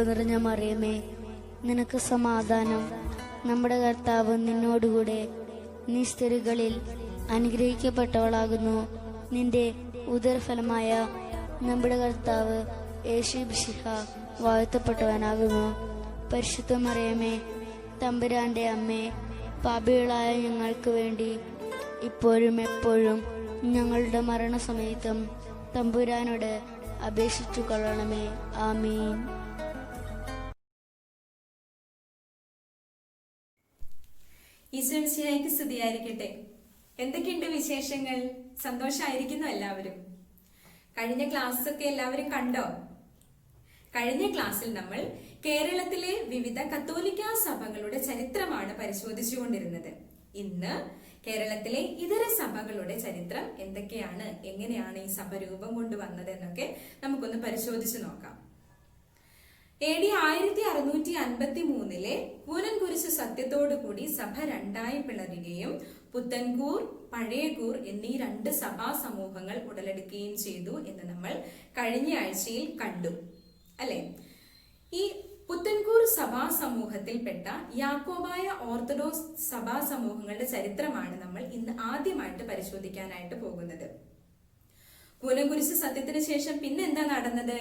നിറഞ്ഞ മറിയമേ, നിനക്ക് സമാധാനം. നമ്മുടെ കർത്താവ് നിന്നോടുകൂടെ. നീ സ്ത്രീകളിൽ അനുഗ്രഹിക്കപ്പെട്ടവളാകുന്നു. നിന്റെ ഉദരഫലമായ നമ്മുടെ കർത്താവ് യേശുമിശിഹ വാഴ്ത്തപ്പെട്ടവനാകുന്നു. പരിശുദ്ധ മറിയമേ, തമ്പുരാന്റെ അമ്മേ, പാപികളായ ഞങ്ങൾക്ക് വേണ്ടി ഇപ്പോഴും എപ്പോഴും ഞങ്ങളുടെ മരണസമയത്തും തമ്പുരാനോട് അപേക്ഷിച്ചു കൊള്ളണമേ. ആമീൻ. ഈശ്വരശിഹായ്ക്ക് സ്തുതിയായിരിക്കട്ടെ. എന്തൊക്കെയുണ്ട് വിശേഷങ്ങൾ? സന്തോഷമായിരിക്കുന്നു എല്ലാവരും? കഴിഞ്ഞ ക്ലാസ് ഒക്കെ എല്ലാവരും കണ്ടോ? കഴിഞ്ഞ ക്ലാസ്സിൽ നമ്മൾ കേരളത്തിലെ വിവിധ കത്തോലിക്കാ സഭകളുടെ ചരിത്രമാണ് പരിശോധിച്ചുകൊണ്ടിരുന്നത്. ഇന്ന് കേരളത്തിലെ ഇതര സഭകളുടെ ചരിത്രം എന്തൊക്കെയാണ്, എങ്ങനെയാണ് ഈ സഭ രൂപം കൊണ്ടുവന്നത് എന്നൊക്കെ നമുക്കൊന്ന് പരിശോധിച്ചു നോക്കാം. AD 1653 കൂനൻകുരിശ് സത്യത്തോടുകൂടി സഭ രണ്ടായി പിളരുകയും പുത്തൻകൂർ, പഴയകൂർ എന്നീ രണ്ട് സഭാ സമൂഹങ്ങൾ ഉടലെടുക്കുകയും ചെയ്തു എന്ന് നമ്മൾ കഴിഞ്ഞ ആഴ്ചയിൽ കണ്ടു, അല്ലെ? ഈ പുത്തൻകൂർ സഭാ സമൂഹത്തിൽപ്പെട്ട യാക്കോബായ ഓർത്തഡോക്സ് സഭാ സമൂഹങ്ങളുടെ ചരിത്രമാണ് നമ്മൾ ഇന്ന് ആദ്യമായിട്ട് പരിശോധിക്കാനായിട്ട് പോകുന്നത്. കൂനൻകുരിശ് സത്യത്തിന് ശേഷം പിന്നെ എന്താ നടന്നത്?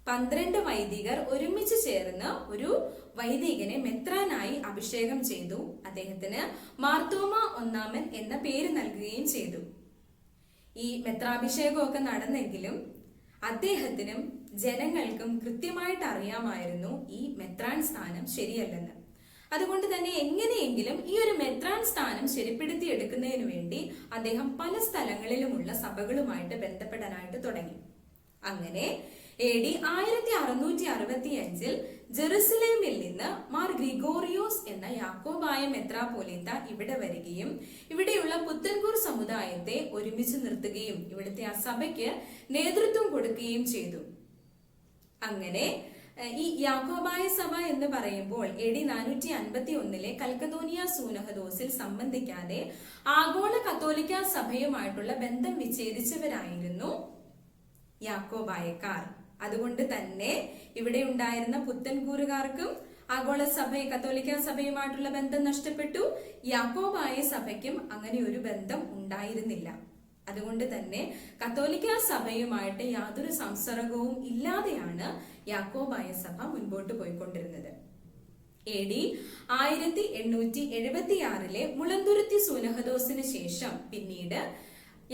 12 വൈദികർ ഒരുമിച്ച് ചേർന്ന് ഒരു വൈദികനെ മെത്രാനായി അഭിഷേകം ചെയ്തു. അദ്ദേഹത്തിന് മാർത്തോമ ഒന്നാമൻ എന്ന പേര് നൽകുകയും ചെയ്തു. ഈ മെത്രാഭിഷേകമൊക്കെ നടന്നെങ്കിലും അദ്ദേഹത്തിനും ജനങ്ങൾക്കും കൃത്യമായിട്ട് അറിയാമായിരുന്നു ഈ മെത്രാൻ സ്ഥാനം ശരിയല്ലെന്ന്. അതുകൊണ്ട് തന്നെ എങ്ങനെയെങ്കിലും ഈ ഒരു മെത്രാൻ സ്ഥാനം ശരിപ്പെടുത്തി എടുക്കുന്നതിന് വേണ്ടി അദ്ദേഹം പല സ്ഥലങ്ങളിലുമുള്ള സഭകളുമായിട്ട് ബന്ധപ്പെടാനായിട്ട് തുടങ്ങി. അങ്ങനെ AD 1665 ജെറുസലേമിൽ നിന്ന് മാർ ഗ്രിഗോറിയോസ് എന്ന യാക്കോബായ മെത്രാപ്പോലീത്ത ഇവിടെ വരികയും ഇവിടെയുള്ള പുത്തൻകൂർ സമുദായത്തെ ഒരുമിച്ച് നിർത്തുകയും ഇവിടുത്തെ ആ സഭയ്ക്ക് നേതൃത്വം കൊടുക്കുകയും ചെയ്തു. അങ്ങനെ ഈ യാക്കോബായ സഭ എന്ന് പറയുമ്പോൾ AD 451 കൽക്കദോനിയ സൂനഹദോസിൽ സംബന്ധിക്കാതെ ആഗോള കത്തോലിക്ക സഭയുമായിട്ടുള്ള ബന്ധം വിച്ഛേദിച്ചവരായിരുന്നു യാക്കോബായക്കാർ. അതുകൊണ്ട് തന്നെ ഇവിടെ ഉണ്ടായിരുന്ന പുത്തൻകൂറുകാർക്കും ആഗോള സഭ കത്തോലിക്ക സഭയുമായിട്ടുള്ള ബന്ധം നഷ്ടപ്പെട്ടു. യാക്കോബായ സഭയ്ക്കും അങ്ങനെ ഒരു ബന്ധം ഉണ്ടായിരുന്നില്ല. അതുകൊണ്ട് തന്നെ കത്തോലിക്ക സഭയുമായിട്ട് യാതൊരു സംസർഗവും ഇല്ലാതെയാണ് യാക്കോബായ സഭ മുൻപോട്ട് പോയിക്കൊണ്ടിരുന്നത്. AD 1876 മുളന്തുരുത്തി സൂനഹദോസിന് ശേഷം പിന്നീട്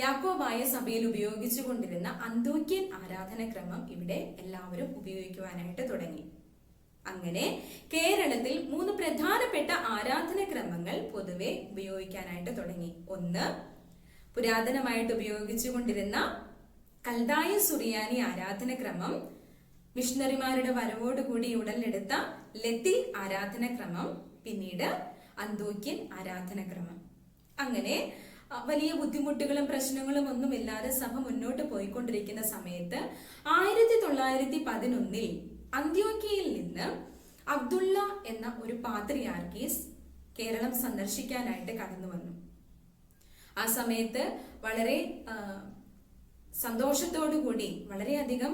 യാക്കോബായ സഭയിൽ ഉപയോഗിച്ചുകൊണ്ടിരുന്ന അന്തോക്യൻ ആരാധനക്രമം ഇവിടെ എല്ലാവരും ഉപയോഗിക്കുവാനായിട്ട് തുടങ്ങി. അങ്ങനെ കേരളത്തിൽ 3 പ്രധാനപ്പെട്ട ആരാധനക്രമങ്ങൾ പൊതുവെ ഉപയോഗിക്കാനായിട്ട് തുടങ്ങി. ഒന്ന്, പുരാതനമായിട്ട് ഉപയോഗിച്ചുകൊണ്ടിരുന്ന കൽദായ സുറിയാനി ആരാധനക്രമം. മിഷണറിമാരുടെ വരവോടുകൂടി ഉടലെടുത്ത ലത്തീൻ ആരാധനക്രമം. പിന്നീട് അന്തോക്യൻ ആരാധനക്രമം. അങ്ങനെ വലിയ ബുദ്ധിമുട്ടുകളും പ്രശ്നങ്ങളും ഒന്നുമില്ലാതെ സഭ മുന്നോട്ട് പോയിക്കൊണ്ടിരിക്കുന്ന സമയത്ത് 1911 അന്ത്യോക്യയിൽ നിന്ന് അബ്ദുള്ള എന്ന ഒരു പാത്രിയാർക്കീസ് കേരളം സന്ദർശിക്കാനായിട്ട് കടന്നു വന്നു. ആ സമയത്ത് വളരെ സന്തോഷത്തോടുകൂടി വളരെയധികം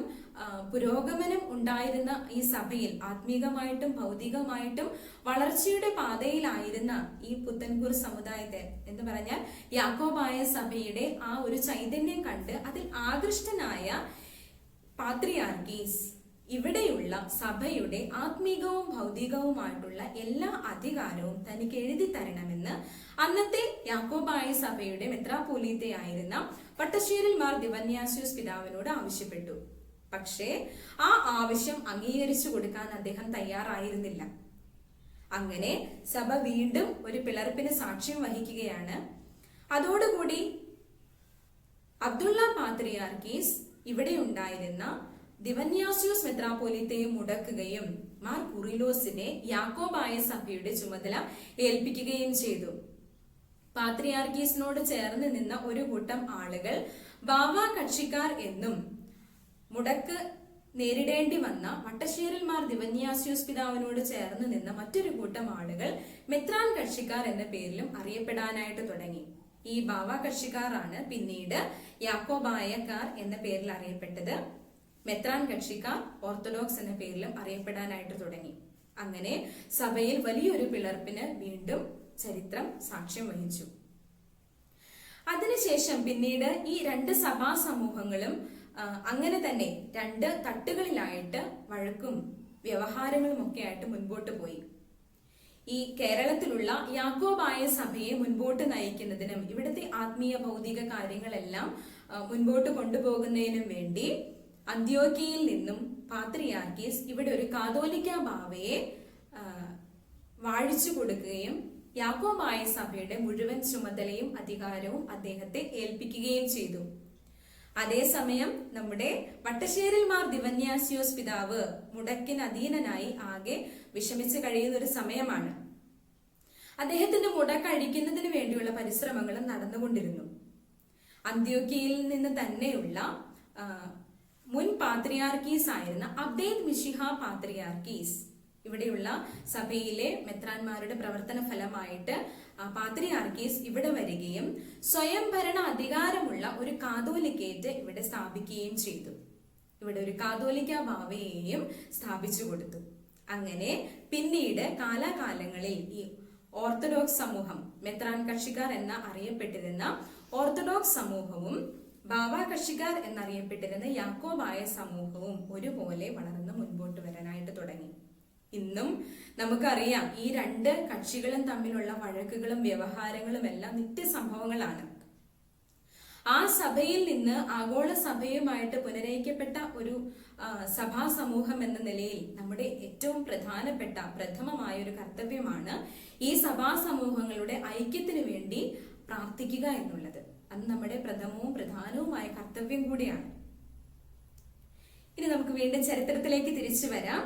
പുരോഗമനം ഉണ്ടായിരുന്ന ഈ സഭയിൽ ആത്മീകമായിട്ടും ഭൗതികമായിട്ടും വളർച്ചയുടെ പാതയിലായിരുന്ന ഈ പുത്തൻകൂർ സമുദായത്തെ എന്ന് പറഞ്ഞാൽ യാക്കോബായ സഭയുടെ ആ ഒരു ചൈതന്യം കണ്ട് അതിൽ ആകൃഷ്ടനായ പാത്രിയാർക്കീസ് ഇവിടെയുള്ള സഭയുടെ ആത്മീകവും ഭൗതികവുമായിട്ടുള്ള എല്ലാ അധികാരവും തനിക്ക് എഴുതി തരണമെന്ന് അന്നത്തെ യാക്കോബായ സഭയുടെ മെത്രാപ്പോലീത്തയായിരുന്ന പട്ടശ്ശേരിൽ മാർ ദിവന്യാസ്യൂസ് പിതാവിനോട് ആവശ്യപ്പെട്ടു. പക്ഷേ ആ ആവശ്യം അംഗീകരിച്ചു കൊടുക്കാൻ അദ്ദേഹം തയ്യാറായിരുന്നില്ല. അങ്ങനെ സഭ വീണ്ടും ഒരു പിളർപ്പിന് സാക്ഷ്യം വഹിക്കുകയാണ്. അതോടുകൂടി അബ്ദുള്ള പാത്രിയാർക്കീസ് ഇവിടെ ഉണ്ടായിരുന്ന ദിവന്യാസ്യൂസ് മെത്രാപ്പോലീത്തയെ മുടക്കുകയും മാർ കുറിലോസിനെ യാക്കോബായ സഭയുടെ ചുമതല ഏൽപ്പിക്കുകയും ചെയ്തു. പാത്രിയാർക്കീസിനോട് ചേർന്ന് നിന്ന ഒരു കൂട്ടം ആളുകൾ ബാവ കക്ഷിക്കാർ എന്നും മുടക്ക് നേരിടേണ്ടി വന്ന വട്ടശ്ശേരിൽ മാർ ദിവന്യാസ്യൂസ് പിതാവിനോട് ചേർന്ന് നിന്ന മറ്റൊരു കൂട്ടം ആളുകൾ മെത്രാൻ കക്ഷിക്കാർ എന്ന പേരിലും അറിയപ്പെടാനായിട്ട് തുടങ്ങി. ഈ ബാവ കക്ഷിക്കാരാണ് പിന്നീട് യാക്കോബായക്കാർ എന്ന പേരിൽ അറിയപ്പെട്ടത്. മെത്രാൻ കക്ഷിക്കാർ ഓർത്തഡോക്സ് എന്ന പേരിലും അറിയപ്പെടാനായിട്ട് തുടങ്ങി. അങ്ങനെ സഭയിൽ വലിയൊരു പിളർപ്പിന് വീണ്ടും ചരിത്രം സാക്ഷ്യം വഹിച്ചു. അതിനുശേഷം പിന്നീട് ഈ രണ്ട് സഭാ സമൂഹങ്ങളും അങ്ങനെ തന്നെ രണ്ട് തട്ടുകളിലായിട്ട് വഴക്കും വ്യവഹാരങ്ങളും ഒക്കെ ആയിട്ട് മുൻപോട്ട് പോയി. ഈ കേരളത്തിലുള്ള യാക്കോബായ സഭയെ മുൻപോട്ട് നയിക്കുന്നതിനും ഇവിടുത്തെ ആത്മീയ ഭൗതിക കാര്യങ്ങളെല്ലാം മുൻപോട്ട് കൊണ്ടുപോകുന്നതിനും വേണ്ടി അന്ത്യോക്യയിൽ നിന്നും പാത്രിയാർക്കീസ് ഇവിടെ ഒരു കാതോലിക്ക ബാവയെ വാഴിച്ചു കൊടുക്കുകയും യാക്കോബായ സഭയുടെ മുഴുവൻ ചുമതലയും അധികാരവും അദ്ദേഹത്തെ ഏൽപ്പിക്കുകയും ചെയ്തു. അതേസമയം നമ്മുടെ വട്ടശ്ശേരിൽ മാർ ദിവന്യാസ്യോസ് പിതാവ് മുടക്കിന് അധീനനായി ആകെ വിഷമിച്ച് കഴിയുന്ന ഒരു സമയമാണ്. അദ്ദേഹത്തിന്റെ മുടക്ക് അഴിക്കുന്നതിന് വേണ്ടിയുള്ള പരിശ്രമങ്ങളും നടന്നുകൊണ്ടിരുന്നു. അന്ത്യോക്യയിൽ നിന്ന് തന്നെയുള്ള മുൻ പാത്രിയാർക്കീസ് ആയിരുന്ന അബ്ദേദ് മിശിഹ പാത്രിയാർക്കീസ് ഇവിടെയുള്ള സഭയിലെ മെത്രാന്മാരുടെ പ്രവർത്തന ഫലമായിട്ട് പാത്രിയാർക്കീസ് ഇവിടെ വരികയും സ്വയംഭരണ അധികാരമുള്ള ഒരു കാതോലിക്കേറ്റ് ഇവിടെ സ്ഥാപിക്കുകയും ചെയ്തു. ഇവിടെ ഒരു കാതോലിക്ക ബാവയെയും സ്ഥാപിച്ചു കൊടുത്തു. അങ്ങനെ പിന്നീട് കാലാകാലങ്ങളിൽ ഈ ഓർത്തഡോക്സ് സമൂഹം, മെത്രാൻ കക്ഷിക്കാർ എന്ന അറിയപ്പെട്ടിരുന്ന ഓർത്തഡോക്സ് സമൂഹവും ബാവ കക്ഷിക്കാർ എന്നറിയപ്പെട്ടിരുന്ന യാക്കോബായ സമൂഹവും ഒരുപോലെ വളർന്ന് മുൻപോട്ട് വരാനായിട്ട് തുടങ്ങി. ഇന്നും നമുക്കറിയാം ഈ രണ്ട് കക്ഷികളും തമ്മിലുള്ള വഴക്കുകളും വ്യവഹാരങ്ങളും എല്ലാം നിത്യസംഭവങ്ങളാണ്. ആ സഭയിൽ നിന്ന് ആഗോള സഭയുമായിട്ട് പുനരയിക്കപ്പെട്ട ഒരു സഭാ സമൂഹം എന്ന നിലയിൽ നമ്മുടെ ഏറ്റവും പ്രഥമമായ ഒരു കർത്തവ്യമാണ് ഈ സഭാ സമൂഹങ്ങളുടെ ഐക്യത്തിന് വേണ്ടി പ്രാർത്ഥിക്കുക എന്നുള്ളത്. അത് നമ്മുടെ പ്രധാനവുമായ കർത്തവ്യം കൂടിയാണ്. ഇനി നമുക്ക് വീണ്ടും ചരിത്രത്തിലേക്ക് തിരിച്ചു വരാം.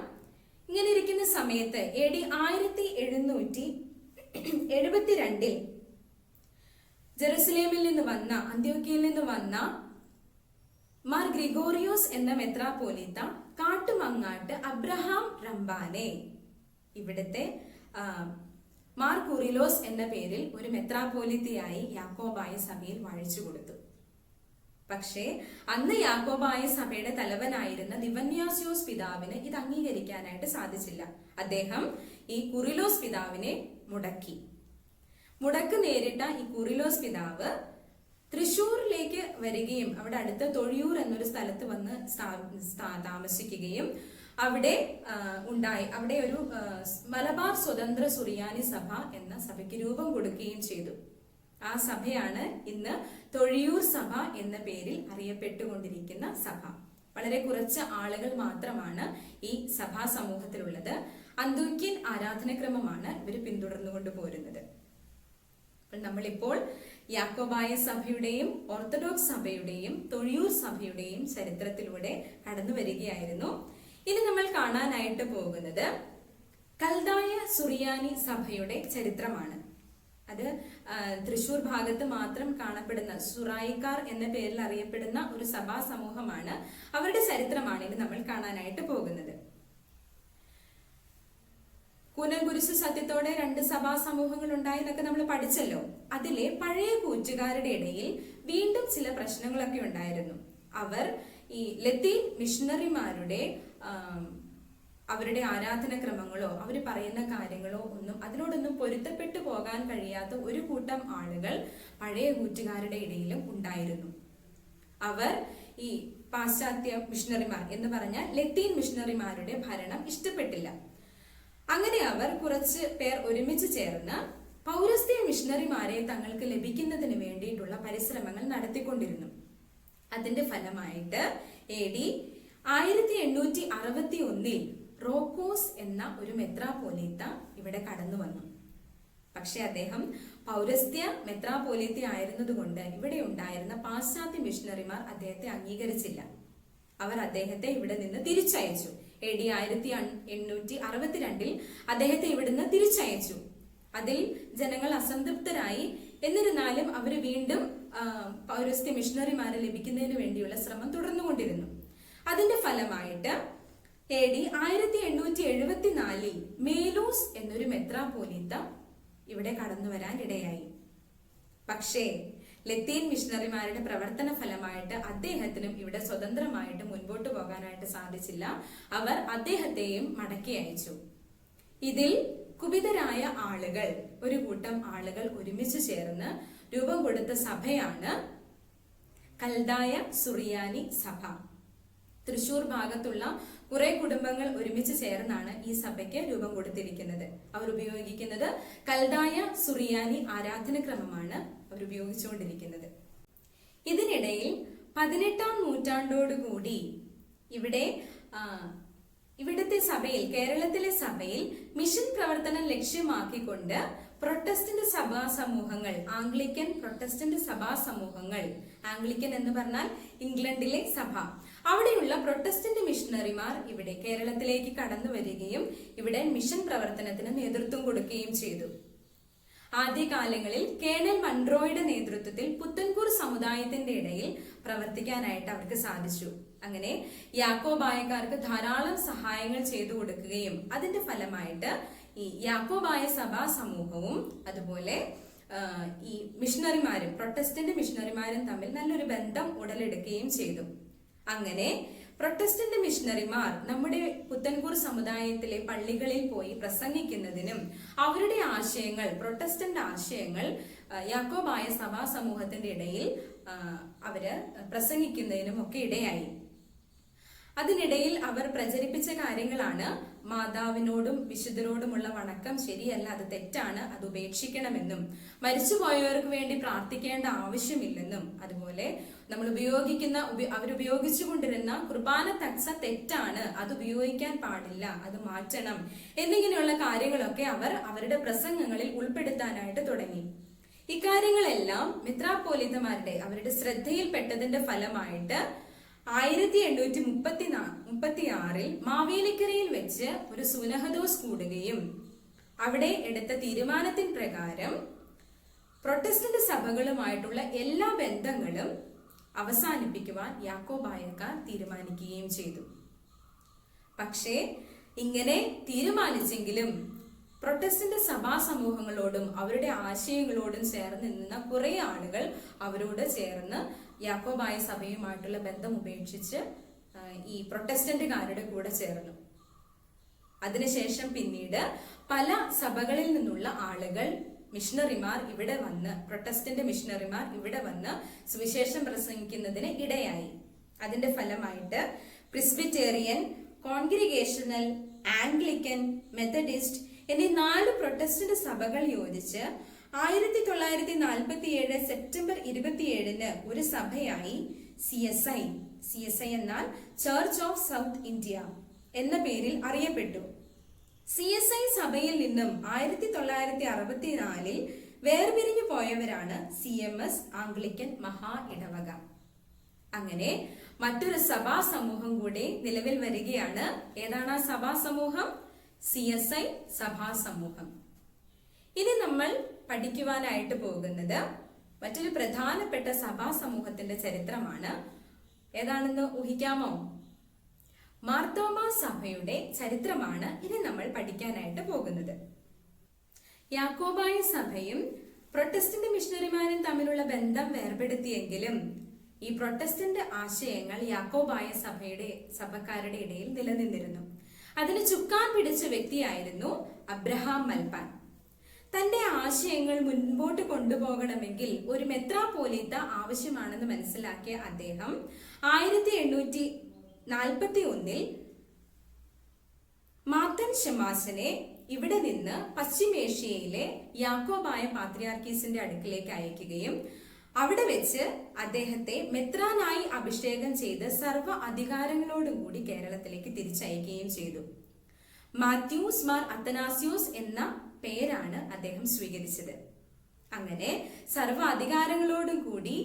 ഇങ്ങനെ ഇരിക്കുന്ന സമയത്ത് AD 1772 ജെറുസലേമിൽ നിന്ന് വന്ന, അന്ത്യോക്യയിൽ നിന്ന് വന്ന മാർ ഗ്രിഗോറിയോസ് എന്ന മെത്രാപ്പോലീത്ത കാട്ടുമങ്ങാട്ട് അബ്രഹാം റംബാനെ ഇവിടുത്തെ മാർ കുറിലോസ് എന്ന പേരിൽ ഒരു മെത്രാപ്പോലീത്തയായി യാക്കോബായ സഭയിൽ വാഴിച്ചു കൊടുത്തു. പക്ഷേ അന്ന് യാക്കോബായ സഭയുടെ തലവനായിരുന്ന ദിവന്യാസ്യോസ് പിതാവിന് ഇത് അംഗീകരിക്കാനായിട്ട് സാധിച്ചില്ല. അദ്ദേഹം ഈ കുറിലോസ് പിതാവിനെ മുടക്ക് നേരിട്ട ഈ കുറിലോസ് പിതാവ് തൃശൂരിലേക്ക് വരികയും അവിടെ അടുത്ത തൊഴിയൂർ എന്നൊരു സ്ഥലത്ത് വന്ന് താമസിക്കുകയും അവിടെ ഒരു മലബാർ സ്വതന്ത്ര സുറിയാനി സഭ എന്ന സഭയ്ക്ക് രൂപം കൊടുക്കുകയും ചെയ്തു. ആ സഭയാണ് ഇന്ന് തൊഴിയൂർ സഭ എന്ന പേരിൽ അറിയപ്പെട്ടുകൊണ്ടിരിക്കുന്ന സഭ. വളരെ കുറച്ച് ആളുകൾ മാത്രമാണ് ഈ സഭാ സമൂഹത്തിലുള്ളത്. അന്ത്യോക്യൻ ആരാധനക്രമമാണ് ഇവർ പിന്തുടർന്നുകൊണ്ട് പോരുന്നത്. നമ്മളിപ്പോൾ യാക്കോബായ സഭയുടെയും ഓർത്തഡോക്സ് സഭയുടെയും തൊഴിയൂർ സഭയുടെയും ചരിത്രത്തിലൂടെ കടന്നു വരികയായിരുന്നു. ഇനി നമ്മൾ കാണാനായിട്ട് പോകുന്നത് കൽദായ സുറിയാനി സഭയുടെ ചരിത്രമാണ്. അത് തൃശൂർ ഭാഗത്ത് മാത്രം കാണപ്പെടുന്ന സുറായിക്കാർ എന്ന പേരിൽ അറിയപ്പെടുന്ന ഒരു സഭാ സമൂഹമാണ്. അവരുടെ ചരിത്രമാണ് ഇനി നമ്മൾ കാണാനായിട്ട് പോകുന്നത്. കൂനൻകുരിശ് സത്യത്തോടെ രണ്ട് സഭാ സമൂഹങ്ങൾ ഉണ്ടായി എന്നൊക്കെ നമ്മൾ പഠിച്ചല്ലോ. അതിലെ പഴയ കൂറ്റുകാരുടെ ഇടയിൽ വീണ്ടും ചില പ്രശ്നങ്ങളൊക്കെ ഉണ്ടായിരുന്നു. അവർ ഈ ലത്തീൻ മിഷണറിമാരുടെ അവരുടെ ആരാധനക്രമങ്ങളോ അവർ പറയുന്ന കാര്യങ്ങളോ അതിനോടൊന്നും പൊരുത്തപ്പെട്ടു പോകാൻ കഴിയാത്ത ഒരു കൂട്ടം ആളുകൾ പഴയ കൂറ്റുകാരുടെ ഇടയിലും ഉണ്ടായിരുന്നു. അവർ ഈ പാശ്ചാത്യ മിഷണറിമാർ എന്ന് പറഞ്ഞാൽ ലത്തീൻ മിഷണറിമാരുടെ ഭരണം ഇഷ്ടപ്പെട്ടില്ല. അങ്ങനെ അവർ കുറച്ച് പേർ ഒരുമിച്ച് ചേർന്ന് പൗരസ്ത്യ മിഷണറിമാരെ തങ്ങൾക്ക് ലഭിക്കുന്നതിന് വേണ്ടിയിട്ടുള്ള പരിശ്രമങ്ങൾ നടത്തിക്കൊണ്ടിരുന്നു. അതിന്റെ ഫലമായിട്ട് AD 1861 റോക്കോസ് എന്ന ഒരു മെത്രാപ്പോലീത്ത ഇവിടെ കടന്നു വന്നു. പക്ഷെ അദ്ദേഹം പൗരസ്ത്യ മെത്രാപ്പോലീത്ത ആയിരുന്നതുകൊണ്ട് ഇവിടെ ഉണ്ടായിരുന്ന പാശ്ചാത്യ മിഷണറിമാർ അദ്ദേഹത്തെ അംഗീകരിച്ചില്ല. അവർ അദ്ദേഹത്തെ ഇവിടെ നിന്ന് തിരിച്ചയച്ചു. AD 1862 അദ്ദേഹത്തെ ഇവിടുന്ന് തിരിച്ചയച്ചു. അതിൽ ജനങ്ങൾ അസംതൃപ്തരായി. എന്നിരുന്നാലും അവർ വീണ്ടും പൗരസ്ത്യ മിഷണറിമാരെ ലഭിക്കുന്നതിന് വേണ്ടിയുള്ള ശ്രമം തുടർന്നുകൊണ്ടിരുന്നു. അതിന്റെ ഫലമായിട്ട് AD 1874 മേലൂസ് എന്നൊരു മെത്രാപ്പോലീത്ത ഇവിടെ കടന്നു വരാൻ ഇടയായി. പക്ഷേ ലത്തീൻ മിഷണറിമാരുടെ പ്രവർത്തന ഫലമായിട്ട് അദ്ദേഹത്തിനും ഇവിടെ സ്വതന്ത്രമായിട്ട് മുൻപോട്ട് പോകാനായിട്ട് സാധിച്ചില്ല. അവർ അദ്ദേഹത്തെയും മടക്കി അയച്ചു. ഇതിൽ കുപിതരായ ആളുകൾ, ഒരു കൂട്ടം ആളുകൾ ഒരുമിച്ച് ചേർന്ന് രൂപം കൊടുത്ത സഭയാണ് കൽദായ സുറിയാനി സഭ. തൃശൂർ ഭാഗത്തുള്ള കുറെ കുടുംബങ്ങൾ ഒരുമിച്ച് ചേർന്നാണ് ഈ സഭയ്ക്ക് രൂപം കൊടുത്തിരിക്കുന്നത്. അവർ ഉപയോഗിക്കുന്നത് കൽദായ സുറിയാനി ആരാധനക്രമമാണ് അവർ ഉപയോഗിച്ചുകൊണ്ടിരിക്കുന്നത്. ഇതിനിടയിൽ 18ാം നൂറ്റാണ്ടോടുകൂടി ഇവിടുത്തെ സഭയിൽ, കേരളത്തിലെ സഭയിൽ മിഷൻ പ്രവർത്തനം ലക്ഷ്യമാക്കിക്കൊണ്ട് പ്രൊട്ടസ്റ്റന്റ് സഭാ സമൂഹങ്ങൾ, ആംഗ്ലിക്കൻ പ്രൊട്ടസ്റ്റന്റ് സഭാ സമൂഹങ്ങൾ, ആംഗ്ലിക്കൻ എന്ന് പറഞ്ഞാൽ ഇംഗ്ലണ്ടിലെ സഭ, അവിടെയുള്ള പ്രൊട്ടസ്റ്റന്റ് മിഷണറിമാർ ഇവിടെ കേരളത്തിലേക്ക് കടന്നു വരികയും ഇവിടെ മിഷൻ പ്രവർത്തനത്തിന് നേതൃത്വം കൊടുക്കുകയും ചെയ്തു. ആദ്യകാലങ്ങളിൽ കേണൽ മൺട്രോയുടെ നേതൃത്വത്തിൽ പുത്തൻകൂർ സമുദായത്തിന്റെ ഇടയിൽ പ്രവർത്തിക്കാനായിട്ട് അവർക്ക് സാധിച്ചു. അങ്ങനെ യാക്കോബായക്കാർക്ക് ധാരാളം സഹായങ്ങൾ ചെയ്തു കൊടുക്കുകയും അതിന്റെ ഫലമായിട്ട് ഈ യാക്കോബായ സഭാ സമൂഹവും അതുപോലെ ഈ മിഷണറിമാരും, പ്രൊട്ടസ്റ്റന്റ് മിഷണറിമാരും തമ്മിൽ നല്ലൊരു ബന്ധം ഉടലെടുക്കുകയും ചെയ്തു. അങ്ങനെ പ്രൊട്ടസ്റ്റന്റ് മിഷണറിമാർ നമ്മുടെ പുത്തൻകൂർ സമുദായത്തിലെ പള്ളികളിൽ പോയി പ്രസംഗിക്കുന്നതിനും അവരുടെ ആശയങ്ങൾ, പ്രൊട്ടസ്റ്റന്റ് ആശയങ്ങൾ യാക്കോബായ സഭാ സമൂഹത്തിന്റെ ഇടയിൽ അവര് പ്രസംഗിക്കുന്നതിനും ഒക്കെ ഇടയായി. അതിനിടയിൽ അവർ പ്രചരിപ്പിച്ച കാര്യങ്ങളാണ് മാതാവിനോടും വിശുദ്ധരോടുമുള്ള വണക്കം ശരിയല്ല, അത് തെറ്റാണ്, അത് ഉപേക്ഷിക്കണമെന്നും മരിച്ചുപോയവർക്ക് വേണ്ടി പ്രാർത്ഥിക്കേണ്ട ആവശ്യമില്ലെന്നും അതുപോലെ നമ്മൾ അവരുപയോഗിച്ചുകൊണ്ടിരുന്ന കുർബാന തക്സ തെറ്റാണ്, അത് ഉപയോഗിക്കാൻ പാടില്ല, അത് മാറ്റണം എന്നിങ്ങനെയുള്ള കാര്യങ്ങളൊക്കെ അവർ അവരുടെ പ്രസംഗങ്ങളിൽ ഉൾപ്പെടുത്താനായിട്ട് തുടങ്ങി. ഇക്കാര്യങ്ങളെല്ലാം മെത്രാപ്പോലീത്തമാരുടെ അവരുടെ ശ്രദ്ധയിൽപ്പെട്ടതിന്റെ ഫലമായിട്ട് 1836 മാവേലിക്കരയിൽ വെച്ച് ഒരു സുനഹദോസ് കൂടുകയും അവിടെ എടുത്ത തീരുമാനത്തിൻ പ്രകാരം പ്രൊട്ടസ്റ്റന്റ് സഭകളുമായിട്ടുള്ള എല്ലാ ബന്ധങ്ങളും അവസാനിപ്പിക്കുവാൻ യാക്കോബായക്കാർ തീരുമാനിക്കുകയും ചെയ്തു. പക്ഷേ ഇങ്ങനെ തീരുമാനിച്ചെങ്കിലും പ്രൊട്ടസ്റ്റന്റ് സഭാ സമൂഹങ്ങളോടും അവരുടെ ആശയങ്ങളോടും ചേർന്ന് നിന്ന കുറെ ആളുകൾ അവരോട് ചേർന്ന് യാക്കോബായ സഭയുമായിട്ടുള്ള ബന്ധം ഉപേക്ഷിച്ച് ഈ പ്രൊട്ടസ്റ്റന്റുകാരുടെ കൂടെ ചേർന്നു. അതിനുശേഷം പിന്നീട് പല സഭകളിൽ നിന്നുള്ള ആളുകൾ, മിഷണറിമാർ ഇവിടെ വന്ന്, പ്രൊട്ടസ്റ്റന്റ് മിഷണറിമാർ ഇവിടെ വന്ന് സുവിശേഷം പ്രസംഗിക്കുന്നതിന് ഇടയായി. അതിന്റെ ഫലമായിട്ട് പ്രിസ്ബിറ്റേറിയൻ, കോൺഗ്രിഗേഷണൽ, ആംഗ്ലിക്കൻ, മെത്തഡിസ്റ്റ് എന്നീ 4 പ്രൊട്ടസ്റ്റന്റ് സഭകൾ യോജിച്ച് 1947 സെപ്റ്റംബർ 27 ഒരു സഭയായി CSI എന്നാൽ ചർച്ച് ഓഫ് സൗത്ത് ഇന്ത്യ എന്ന പേരിൽ അറിയപ്പെട്ടു. CSI സഭയിൽ നിന്നും 1964 വേർപിരിഞ്ഞു പോയവരാണ് CMS ആംഗ്ലിക്കൻ മഹാ ഇടവക. അങ്ങനെ മറ്റൊരു സഭാ സമൂഹം കൂടി നിലവിൽ വരികയാണ്. ഏതാണ് ആ സഭാ സമൂഹം? CSI സഭാ സമൂഹം. ഇനി നമ്മൾ പഠിക്കുവാനായിട്ട് പോകുന്നത് മറ്റൊരു പ്രധാനപ്പെട്ട സഭാ സമൂഹത്തിന്റെ ചരിത്രമാണ്. ഏതാണെന്ന് ഊഹിക്കാമോ? മാർത്തോമാ സഭയുടെ ചരിത്രമാണ് ഇനി നമ്മൾ പഠിക്കാനായിട്ട് പോകുന്നത്. യാക്കോബായ സഭയും പ്രൊട്ടസ്റ്റന്റ് മിഷണറിമാരും തമ്മിലുള്ള ബന്ധം വേർപെടുത്തിയെങ്കിലും ഈ പ്രൊട്ടസ്റ്റന്റ് ആശയങ്ങൾ യാക്കോബായ സഭക്കാരുടെ ഇടയിൽ നിലനിന്നിരുന്നു. അതിന് ചുക്കാൻ പിടിച്ച വ്യക്തിയായിരുന്നു അബ്രഹാം മൽപ്പാൻ. തന്റെ ആശയങ്ങൾ മുൻപോട്ട് കൊണ്ടുപോകണമെങ്കിൽ ഒരു മെത്രാപ്പോലീത്ത ആവശ്യമാണെന്ന് മനസ്സിലാക്കിയ അദ്ദേഹം 1841 മാത്തൻ ഷമാസിനെ ഇവിടെ നിന്ന് പശ്ചിമേഷ്യയിലെ യാക്കോബായ പാത്രിയാർക്കീസിന്റെ അടുക്കിലേക്ക് അയക്കുകയും അവിടെ വെച്ച് അദ്ദേഹത്തെ മെത്രാനായി അഭിഷേകം ചെയ്ത് സർവ്വ അധികാരങ്ങളോടും കൂടി കേരളത്തിലേക്ക് തിരിച്ചയക്കുകയും ചെയ്തു. മാത്യൂസ് മാർ അത്തനാസ്യൂസ് എന്ന പേരാണ് അദ്ദേഹം സ്വീകരിച്ചത്. അങ്ങനെ സർവ്വ അധികാരങ്ങളോടും കൂടി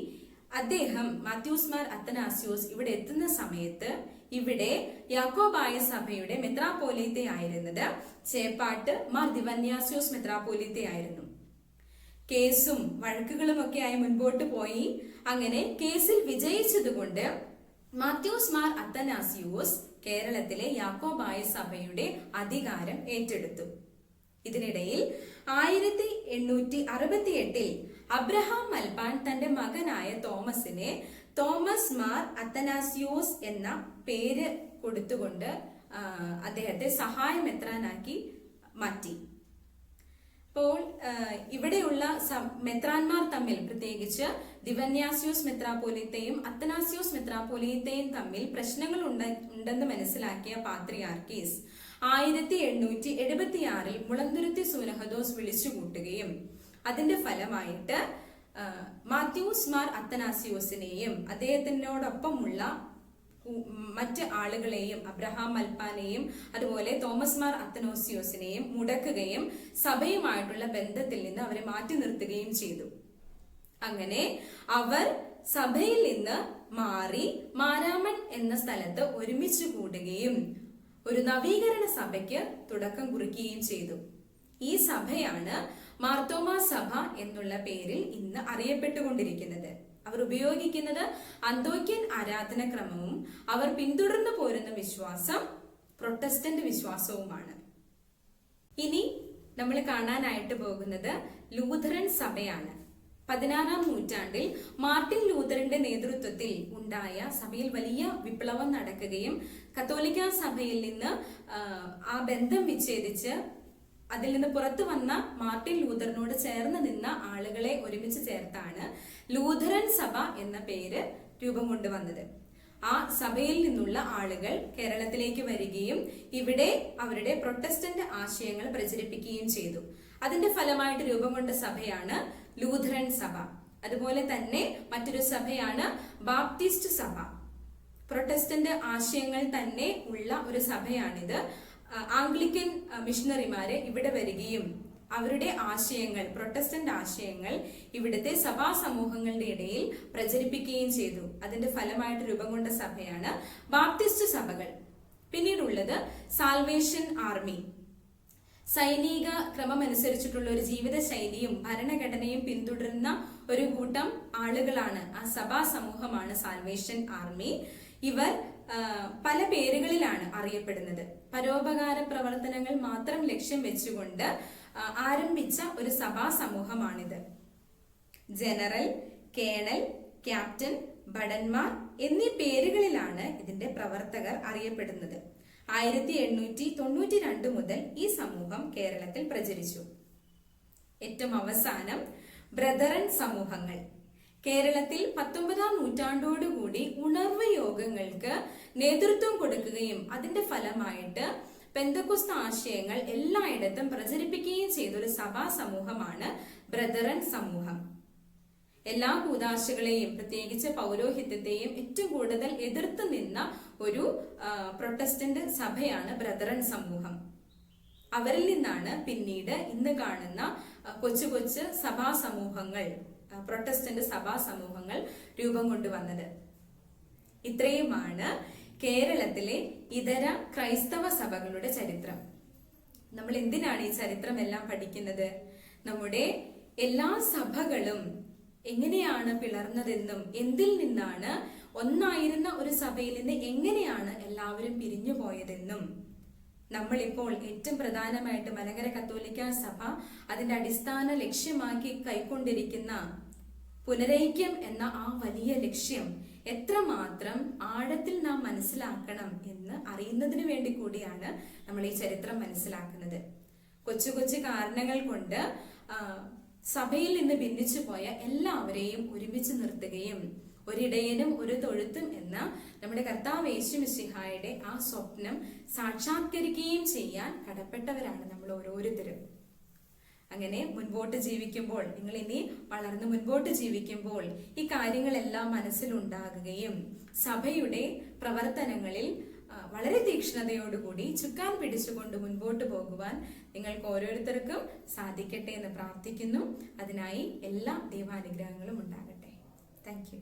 അദ്ദേഹം, മാത്യൂസ് മാർ അത്തനാസ്യൂസ്, ഇവിടെ എത്തുന്ന സമയത്ത് ഇവിടെ യാക്കോബായ സഭയുടെ മെത്രാപ്പോലീത്തയായിരുന്നത് ചേപ്പാട്ട് മാർ ദിവന്യാസ്യൂസ് മെത്രാപ്പോലീത്തയായിരുന്നു. കേസും വഴക്കുകളും ഒക്കെ ആയി മുൻപോട്ട് പോയി. അങ്ങനെ കേസിൽ വിജയിച്ചതുകൊണ്ട് മാത്യൂസ് മാർ അത്തനാസ്യൂസ് കേരളത്തിലെ യാക്കോബായ സഭയുടെ അധികാരം ഏറ്റെടുത്തു. ഇതിനിടയിൽ 1868 അബ്രഹാം മൽപ്പാൻ തന്റെ മകനായ തോമസിനെ തോമസ് മാർ അത്തനാസിയോസ് എന്ന പേര് കൊടുത്തുകൊണ്ട് അദ്ദേഹത്തെ സഹായമെത്രാനാക്കി മാറ്റി. അപ്പോൾ ഇവിടെയുള്ള മെത്രാന്മാർ തമ്മിൽ, പ്രത്യേകിച്ച് ദിവന്യാസിയോസ് മെത്രാപ്പോലീത്തയും അത്തനാസിയോസ് മെത്രാപ്പോലീത്തയും തമ്മിൽ പ്രശ്നങ്ങൾ ഉണ്ടെന്ന് മനസ്സിലാക്കിയ പാത്രിയാർക്കീസ് 1876 മുളന്തുരുത്തി സൂനഹദോസ് വിളിച്ചുകൂട്ടുകയും അതിന്റെ ഫലമായിട്ട് മാത്യൂസ് മാർ അത്തനാസിയോസിനെയും അദ്ദേഹത്തിനോടൊപ്പമുള്ള മറ്റ് ആളുകളെയും, അബ്രഹാം മൽപ്പാനെയും അതുപോലെ തോമസ് മാർ അത്തനോസിയോസിനെയും മുടക്കുകയും സഭയുമായിട്ടുള്ള ബന്ധത്തിൽ നിന്ന് അവരെ മാറ്റി നിർത്തുകയും ചെയ്തു. അങ്ങനെ അവർ സഭയിൽ നിന്ന് മാറി മാരാമൺ എന്ന സ്ഥലത്ത് ഒരുമിച്ച് കൂടുകയും ഒരു നവീകരണ സഭയ്ക്ക് തുടക്കം കുറിക്കുകയും ചെയ്തു. ഈ സഭയാണ് മാർത്തോമാ സഭ എന്നുള്ള പേരിൽ ഇന്ന് അറിയപ്പെട്ടുകൊണ്ടിരിക്കുന്നത്. അവർ ഉപയോഗിക്കുന്നത് അന്തോക്യൻ ആരാധനക്രമവും അവർ പിന്തുടർന്നു പോരുന്ന വിശ്വാസം പ്രൊട്ടസ്റ്റന്റ് വിശ്വാസവുമാണ്. ഇനി നമ്മൾ കാണാനായിട്ട് പോകുന്നത് ലൂഥറൻ സഭയാണ്. 16-ാം നൂറ്റാണ്ടിൽ മാർട്ടിൻ ലൂഥറിന്റെ നേതൃത്വത്തിൽ ഉണ്ടായ സഭയിൽ വലിയ വിപ്ലവം നടക്കുകയും കത്തോലിക്ക സഭയിൽ നിന്ന് ആ ബന്ധം വിച്ഛേദിച്ച് അതിൽ നിന്ന് പുറത്തു വന്ന മാർട്ടിൻ ലൂഥറിനോട് ചേർന്ന് നിന്ന ആളുകളെ ഒരുമിച്ച് ചേർത്താണ് ലൂഥറൻ സഭ എന്ന പേര് രൂപം കൊണ്ടുവന്നത്. ആ സഭയിൽ നിന്നുള്ള ആളുകൾ കേരളത്തിലേക്ക് വരികയും ഇവിടെ അവരുടെ പ്രൊട്ടസ്റ്റന്റ് ആശയങ്ങൾ പ്രചരിപ്പിക്കുകയും ചെയ്തു. അതിന്റെ ഫലമായിട്ട് രൂപം കൊണ്ട സഭയാണ് ലൂഥറൻ സഭ. അതുപോലെ തന്നെ മറ്റൊരു സഭയാണ് ബാപ്റ്റിസ്റ്റ് സഭ. പ്രൊട്ടസ്റ്റന്റ് ആശയങ്ങൾ തന്നെ ഉള്ള ഒരു സഭയാണിത്. ആംഗ്ലിക്കൻ മിഷണറിമാര് ഇവിടെ വരികയും അവരുടെ ആശയങ്ങൾ, പ്രൊട്ടസ്റ്റന്റ് ആശയങ്ങൾ ഇവിടുത്തെ സഭാ സമൂഹങ്ങളുടെ ഇടയിൽ പ്രചരിപ്പിക്കുകയും ചെയ്തു. അതിന്റെ ഫലമായിട്ട് രൂപം കൊണ്ട സഭയാണ് ബാപ്റ്റിസ്റ്റ് സഭകൾ. പിന്നീടുള്ളത് സാൽവേഷൻ ആർമി. സൈനിക ക്രമമനുസരിച്ചിട്ടുള്ള ഒരു ജീവിത ശൈലിയും ഭരണഘടനയും പിന്തുടരുന്ന ഒരു കൂട്ടം ആളുകളാണ്, ആ സഭാ സമൂഹമാണ് സാൽവേഷൻ ആർമി. ഇവർ പല പേരുകളിലാണ് അറിയപ്പെടുന്നത്. പരോപകാര പ്രവർത്തനങ്ങൾ മാത്രം ലക്ഷ്യം വെച്ചുകൊണ്ട് ആരംഭിച്ച ഒരു സഭാ സമൂഹമാണിത്. ജനറൽ, കേണൽ, ക്യാപ്റ്റൻ, ഭടന്മാർ എന്നീ പേരുകളിലാണ് ഇതിന്റെ പ്രവർത്തകർ അറിയപ്പെടുന്നത്. 1892 മുതൽ ഈ സമൂഹം കേരളത്തിൽ പ്രചരിച്ചു. ഏറ്റവും അവസാനം ബ്രദറൻ സമൂഹങ്ങൾ. കേരളത്തിൽ 19-ാം നൂറ്റാണ്ടോടുകൂടി ഉണർവ് യോഗങ്ങൾക്ക് നേതൃത്വം കൊടുക്കുകയും അതിന്റെ ഫലമായിട്ട് പെന്തക്കോസ്ത് ആശയങ്ങൾ എല്ലായിടത്തും പ്രചരിപ്പിക്കുകയും ചെയ്ത ഒരു സഭാ സമൂഹമാണ് ബ്രദറൻ സമൂഹം. എല്ലാ കൂദാശകളെയും, പ്രത്യേകിച്ച് പൗരോഹിത്യത്തെയും ഏറ്റവും കൂടുതൽ എതിർത്ത് നിന്ന ഒരു പ്രൊട്ടസ്റ്റന്റ് സഭയാണ് ബ്രദറൻ സമൂഹം. അവരിൽ നിന്നാണ് പിന്നീട് ഇന്ന് കാണുന്ന കൊച്ചു കൊച്ചു സഭാ സമൂഹങ്ങൾ, പ്രൊട്ടസ്റ്റന്റ് സഭാ സമൂഹങ്ങൾ രൂപം കൊണ്ടുവന്നത്. ഇത്രയുമാണ് കേരളത്തിലെ ഇതര ക്രൈസ്തവ സഭകളുടെ ചരിത്രം. നമ്മൾ എന്തിനാണ് ഈ ചരിത്രം എല്ലാം പഠിക്കുന്നത്? നമ്മുടെ എല്ലാ സഭകളും എങ്ങനെയാണ് പിളർന്നതെന്നും എന്തിൽ നിന്നാണ് ഒന്നായിരുന്ന ഒരു സഭയിൽ നിന്ന് എങ്ങനെയാണ് എല്ലാവരും പിരിഞ്ഞു പോയതെന്നും, നമ്മളിപ്പോൾ ഏറ്റവും പ്രധാനമായിട്ട് മലങ്കര കത്തോലിക്ക സഭ അതിന്റെ അടിസ്ഥാന ലക്ഷ്യമാക്കി കൈക്കൊണ്ടിരിക്കുന്ന പുനരൈക്യം എന്ന ആ വലിയ ലക്ഷ്യം എത്രമാത്രം ആഴത്തിൽ നാം മനസ്സിലാക്കണം എന്ന് അറിയുന്നതിന് വേണ്ടി കൂടിയാണ് നമ്മൾ ഈ ചരിത്രം മനസ്സിലാക്കുന്നത്. കൊച്ചു കൊച്ചു കാരണങ്ങൾ കൊണ്ട് സഭയിൽ നിന്ന് ഭിന്നിച്ചു പോയ എല്ലാവരെയും ഒരുമിച്ച് നിർത്തുകയും ഒരിടയനും ഒരു തൊഴുത്തും എന്ന നമ്മുടെ കർത്താവ് യേശു മിശിഹായുടെ ആ സ്വപ്നം സാക്ഷാത്കരിക്കുകയും ചെയ്യാൻ കടപ്പെട്ടവരാണ് നമ്മൾ ഓരോരുത്തരും. അങ്ങനെ മുൻപോട്ട് ജീവിക്കുമ്പോൾ, നിങ്ങൾ ഇനി വളർന്ന് മുൻപോട്ട് ജീവിക്കുമ്പോൾ ഈ കാര്യങ്ങളെല്ലാം മനസ്സിലുണ്ടാകുകയും സഭയുടെ പ്രവർത്തനങ്ങളിൽ വളരെ തീക്ഷ്ണതയോടുകൂടി ചുക്കാൻ പിടിച്ചുകൊണ്ട് മുൻപോട്ട് പോകുവാൻ നിങ്ങൾക്ക് ഓരോരുത്തർക്കും സാധിക്കട്ടെ എന്ന് പ്രാർത്ഥിക്കുന്നു. അതിനായി എല്ലാ ദൈവാനുഗ്രഹങ്ങളും ഉണ്ടാകട്ടെ. Thank you.